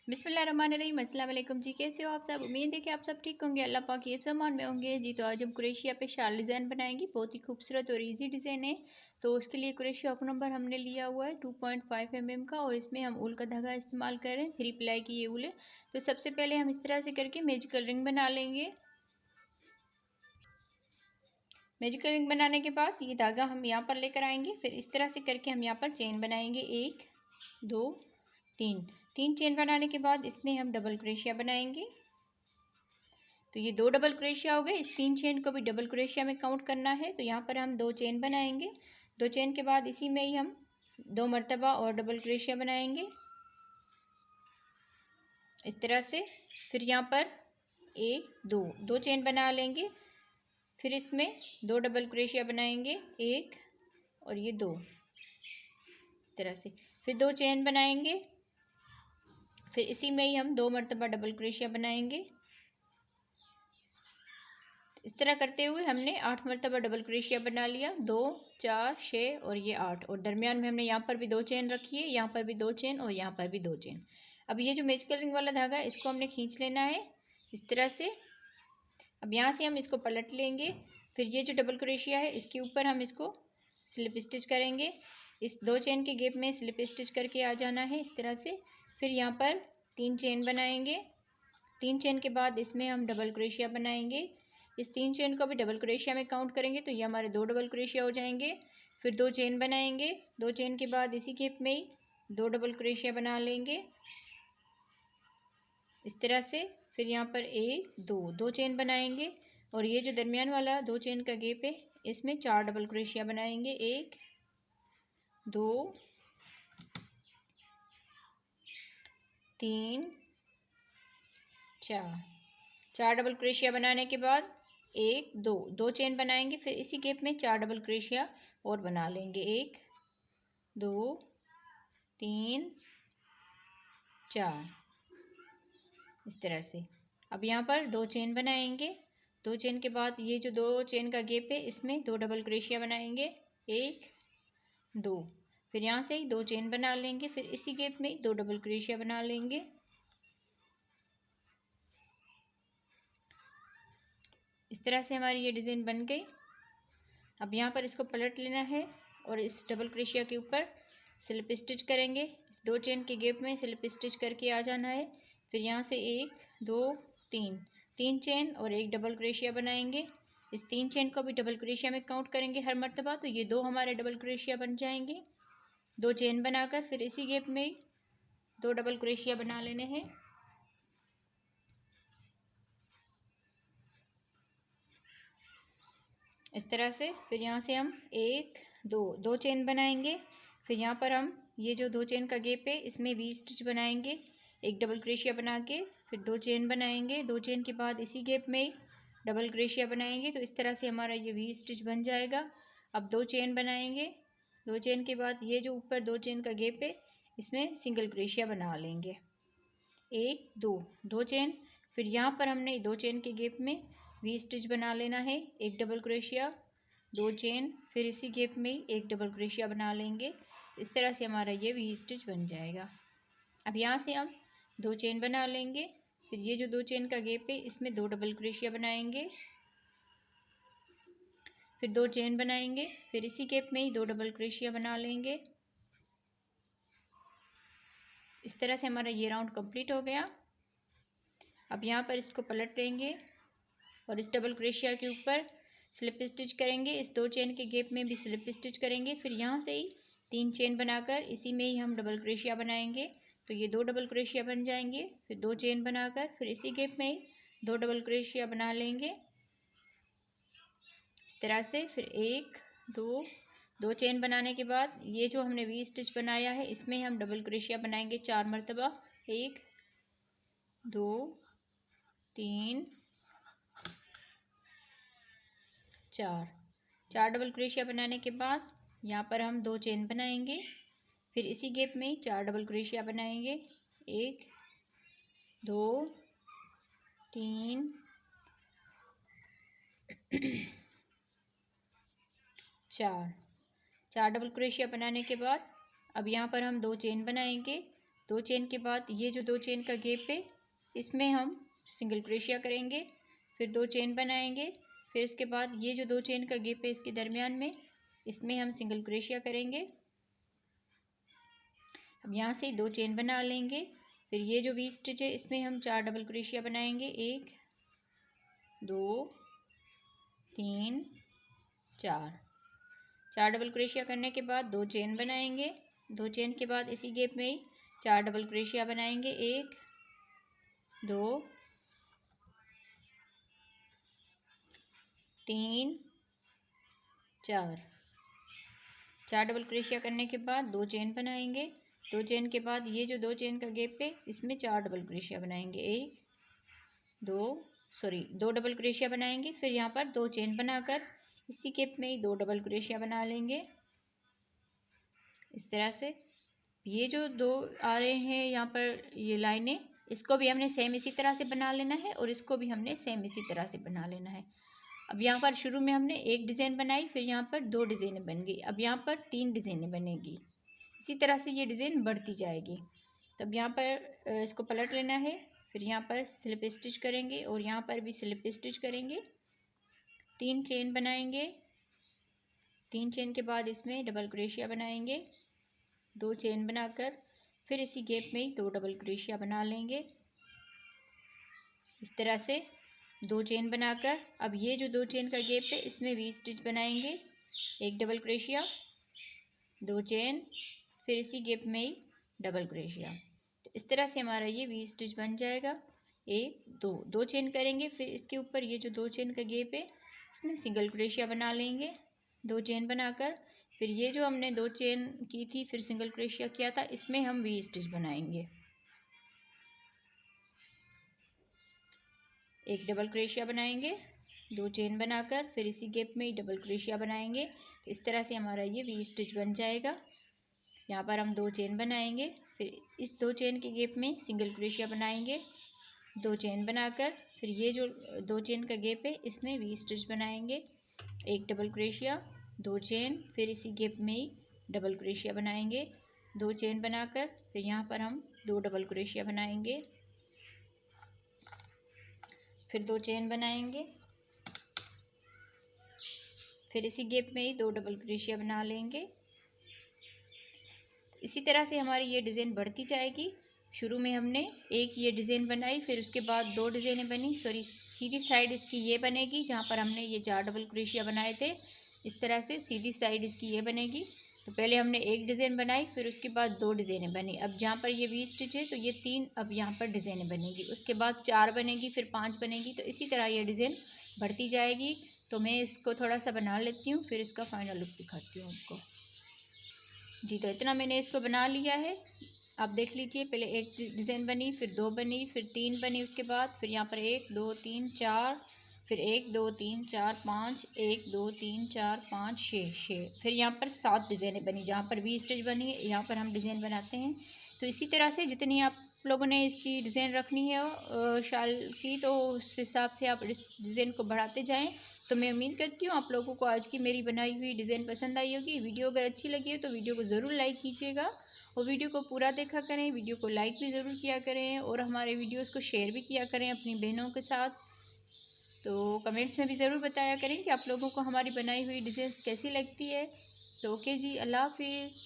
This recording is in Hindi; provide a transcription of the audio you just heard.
बिस्मिल्लाहिर्रहमानिर्रहीम। अस्सलाम वालेकुम जी। कैसे हो आप सब? उम्मीद है कि आप सब ठीक होंगे, अल्लाह पाक के फ़रमान में होंगे जी। तो आज हम क्रोशिया पे शाल डिज़ाइन बनाएंगे। बहुत ही खूबसूरत और इजी डिज़ाइन है। तो उसके लिए क्रोशिया हुक नंबर हमने लिया हुआ है 2.5 mm का, और इसमें हम ऊल का धागा इस्तेमाल कर रहे हैं। 3 प्लाई की ये ऊल है। तो सबसे पहले हम इस तरह से करके मैजिकल रिंग बना लेंगे। मैजिकल रिंग बनाने के बाद ये धागा हम यहाँ पर लेकर आएंगे। फिर इस तरह से करके हम यहाँ पर चेन बनाएंगे, 1 2 3 चेन बनाने के बाद इसमें हम डबल क्रोशिया बनाएंगे। तो ये 2 डबल क्रोशिया हो गए। इस 3 चेन को भी डबल क्रोशिया में काउंट करना है। तो यहाँ पर हम 2 चेन बनाएंगे। 2 चेन के बाद इसी में ही हम 2 मरतबा और डबल क्रोशिया बनाएंगे इस तरह से। फिर यहाँ पर 1 2 चेन बना लेंगे। फिर इसमें 2 डबल क्रोशिया बनाएंगे, 1 और ये 2 इस तरह से। फिर 2 चेन बनाएंगे। फिर इसी में ही हम 2 मरतबा डबल क्रोशिया बनाएंगे। इस तरह करते हुए हमने 8 मरतबा डबल क्रोशिया बना लिया, 2 4 6 और ये 8। और दरमियान में हमने यहाँ पर भी 2 चेन रखी है, यहाँ पर भी 2 चेन और यहाँ पर भी 2 चेन। अब ये जो मैजिकल रिंग वाला धागा है इसको हमने खींच लेना है इस तरह से। अब यहाँ से हम इसको पलट लेंगे। फिर ये जो डबल क्रोशिया है इसके ऊपर हम इसको स्लिप स्टिच करेंगे। इस 2 चेन के गैप में स्लिप स्टिच करके आ जाना है इस तरह से। फिर यहाँ पर 3 चेन बनाएंगे। 3 चेन के बाद इसमें हम डबल क्रोशिया बनाएंगे। इस 3 चेन को भी डबल क्रोशिया में काउंट करेंगे तो ये हमारे 2 डबल क्रोशिया हो जाएंगे। फिर 2 चेन बनाएंगे। 2 चेन के बाद इसी गैप में ही 2 डबल क्रोशिया बना लेंगे इस तरह से। फिर यहाँ पर 1 2 चेन बनाएंगे। और ये जो दरमियान वाला 2 चेन का गैप है इसमें 4 डबल क्रोशिया बनाएंगे, 1 2 3 4 डबल क्रोशिया बनाने के बाद 1 2 चेन बनाएंगे। फिर इसी गैप में 4 डबल क्रोशिया और बना लेंगे, 1 2 3 4 इस तरह से। अब यहाँ पर 2 चेन बनाएंगे। 2 चेन के बाद ये जो 2 चेन का गैप है इसमें 2 डबल क्रोशिया बनाएंगे, 1 2। फिर यहाँ से ही 2 चेन बना लेंगे। फिर इसी गैप में 2 डबल क्रोशिया बना लेंगे। इस तरह से हमारी ये डिज़ाइन बन गई। अब यहाँ पर इसको पलट लेना है और इस डबल क्रोशिया के ऊपर स्लिप स्टिच करेंगे। इस 2 चेन के गैप में स्लिप स्टिच करके आ जाना है। फिर यहाँ से 1 2 3 चेन और 1 डबल क्रोशिया बनाएंगे। इस 3 चेन को भी डबल क्रोशिया में काउंट करेंगे हर मर्तबा। तो ये 2 हमारे डबल क्रोशिया बन जाएंगे। 2 चेन बनाकर फिर इसी गैप में 2 डबल क्रोशिया बना लेने हैं इस तरह से। फिर यहाँ से हम 1 2 चेन बनाएंगे। फिर यहाँ पर हम ये जो 2 चेन का गैप है इसमें वी स्टिच बनाएंगे, 1 डबल क्रोशिया बना के। फिर 2 चेन बनाएंगे। 2 चेन के बाद इसी गैप में डबल क्रोशिया बनाएंगे। तो इस तरह से हमारा ये वी स्टिच बन जाएगा। अब 2 चेन बनाएंगे। 2 चेन के बाद ये जो ऊपर 2 चेन का गैप है इसमें सिंगल क्रोशिया बना लेंगे, 1 2 चेन। फिर यहाँ पर हमने 2 चेन के गैप में वी स्टिच बना लेना है, 1 डबल क्रोशिया 2 चेन। फिर इसी गैप में 1 डबल क्रोशिया बना लेंगे। तो इस तरह से हमारा ये वी स्टिच बन जाएगा। अब यहाँ से हम 2 चेन बना लेंगे। फिर ये जो 2 चेन का गैप है इसमें 2 डबल क्रोशिया बनाएंगे। फिर 2 चेन बनाएंगे। फिर इसी गैप में ही 2 डबल क्रोशिया बना लेंगे। इस तरह से हमारा ये राउंड कंप्लीट हो गया। अब यहाँ पर इसको पलट लेंगे और इस डबल क्रोशिया के ऊपर स्लिप स्टिच करेंगे। इस 2 चेन के गैप में भी स्लिप स्टिच करेंगे। फिर यहाँ से ही 3 चेन बनाकर इसी में ही हम डबल क्रोशिया बनाएंगे। तो ये 2 डबल क्रोशिया बन जाएंगे। फिर 2 चेन बनाकर फिर इसी गैप में ही 2 डबल क्रोशिया बना लेंगे इस तरह से। फिर 1 2 चेन बनाने के बाद ये जो हमने वी स्टिच बनाया है इसमें हम डबल क्रोशिया बनाएंगे 4 मरतबा, 1 2 3 4 डबल क्रोशिया बनाने के बाद यहाँ पर हम 2 चेन बनाएंगे। फिर इसी गैप में 4 डबल क्रोशिया बनाएंगे, 1 2 3 4 डबल क्रोशिया बनाने के बाद अब यहाँ पर हम 2 चेन बनाएंगे। 2 चेन के बाद ये जो 2 चेन का गैप है इसमें हम सिंगल क्रोशिया करेंगे, फिर 2 चेन बनाएंगे, फिर इसके बाद ये जो 2 चेन का गैप है इसके दरमियान में इसमें हम सिंगल क्रोशिया करेंगे। अब यहाँ से 2 चेन बना लेंगे, फिर ये जो वी स्टिच है इसमें हम 4 डबल क्रोशिया बनाएंगे, 1 2 3 4 डबल क्रोशिया करने के बाद 2 चेन बनाएंगे, 2 चेन के बाद इसी गैप में ही 4 डबल क्रोशिया बनाएंगे, 1 2 3 4 डबल क्रोशिया करने के बाद 2 चेन बनाएंगे, 2 चेन के बाद ये जो 2 चेन का गैप है इसमें 4 डबल क्रोशिया बनाएंगे, 2 डबल क्रोशिया बनाएंगे, फिर यहाँ पर 2 चेन बनाकर इसी गैप में ही 2 डबल क्रोशिया बना लेंगे। इस तरह से ये जो 2 आ रहे हैं यहाँ पर ये लाइनें, इसको भी हमने सेम इसी तरह से बना लेना है और इसको भी हमने सेम इसी तरह से बना लेना है। अब यहाँ पर शुरू में हमने एक डिज़ाइन बनाई, फिर यहाँ पर 2 डिज़ाइनें बन गई, अब यहाँ पर 3 डिज़ाइनें बनेगी। इसी तरह से ये डिज़ाइन बढ़ती जाएगी। तब यहाँ पर इसको पलट लेना है, फिर यहाँ पर स्लिप स्टिच करेंगे और यहाँ पर भी स्लिप स्टिच करेंगे, 3 चेन बनाएंगे, 3 चेन के बाद इसमें डबल क्रोशिया बनाएंगे, 2 चेन बनाकर फिर इसी गैप में ही 2 डबल क्रोशिया बना लेंगे। इस तरह से 2 चेन बनाकर अब ये जो 2 चेन का गैप है इसमें वी स्टिच बनाएंगे, 1 डबल क्रोशिया, 2 चेन, फिर इसी गैप में ही डबल क्रोशिया। तो इस तरह से हमारा ये वी स्टिच बन जाएगा। 1 2 चेन करेंगे, फिर इसके ऊपर ये जो 2 चेन का गैप है इसमें सिंगल क्रोशिया बना लेंगे, 2 चेन बनाकर फिर ये जो हमने 2 चेन की थी फिर सिंगल क्रोशिया किया था इसमें हम वी स्टिच बनाएंगे, 1 डबल क्रोशिया बनाएंगे, 2 चेन बनाकर फिर इसी गैप में ही डबल क्रोशिया बनाएंगे। तो इस तरह से हमारा ये वी स्टिच बन जाएगा। यहाँ पर हम 2 चेन बनाएंगे, फिर इस 2 चेन के गैप में सिंगल क्रोशिया बनाएंगे, 2 चेन बनाकर फिर ये जो 2 चेन का गैप है इसमें वी स्टिच बनाएंगे, 1 डबल क्रोशिया, 2 चेन, फिर इसी गैप में ही डबल क्रोशिया बनाएंगे, 2 चेन बनाकर फिर यहाँ पर हम 2 डबल क्रोशिया बनाएंगे, फिर 2 चेन बनाएंगे, फिर इसी गैप में ही 2 डबल क्रोशिया बना लेंगे। इसी तरह से हमारी ये डिज़ाइन बढ़ती जाएगी। शुरू में हमने एक ये डिज़ाइन बनाई, फिर उसके बाद 2 डिज़ाइनें बनी, सीधी साइड इसकी ये बनेगी जहाँ पर हमने ये 4 डबल क्रोशिया बनाए थे। इस तरह से सीधी साइड इसकी ये बनेगी। तो पहले हमने एक डिज़ाइन बनाई, फिर उसके बाद 2 डिज़ाइनें बनी। अब जहाँ पर ये वी स्टिच है तो ये 3 अब यहाँ पर डिज़ाइनें बनेगी, उसके बाद 4 बनेगी, फिर 5 बनेगी। तो इसी तरह ये डिज़ाइन बढ़ती जाएगी। तो मैं इसको थोड़ा सा बना लेती हूँ, फिर इसका फाइनल लुक दिखाती हूँ आपको। जी, तो इतना मैंने इसको बना लिया है। आप देख लीजिए, पहले एक डिज़ाइन बनी, फिर 2 बनी, फिर 3 बनी, उसके बाद फिर यहाँ पर 1 2 3 4, फिर 1 2 3 4 5, 1 2 3 4 5 6, फिर यहाँ पर 7 डिज़ाइनें बनी। जहाँ पर वी स्टिच बनी है यहाँ पर हम डिज़ाइन बनाते हैं। तो इसी तरह से जितनी आप लोगों ने इसकी डिज़ाइन रखनी है शाल की, तो उस हिसाब से आप इस डिज़ाइन को बढ़ाते जाएँ। तो मैं उम्मीद करती हूँ आप लोगों को आज की मेरी बनाई हुई डिज़ाइन पसंद आई होगी। वीडियो अगर अच्छी लगी है तो वीडियो को ज़रूर लाइक कीजिएगा और वीडियो को पूरा देखा करें, वीडियो को लाइक भी ज़रूर किया करें और हमारे वीडियोस को शेयर भी किया करें अपनी बहनों के साथ। तो कमेंट्स में भी ज़रूर बताया करें कि आप लोगों को हमारी बनाई हुई डिज़ाइंस कैसी लगती है। तो ओके जी, अल्लाह हाफिज़।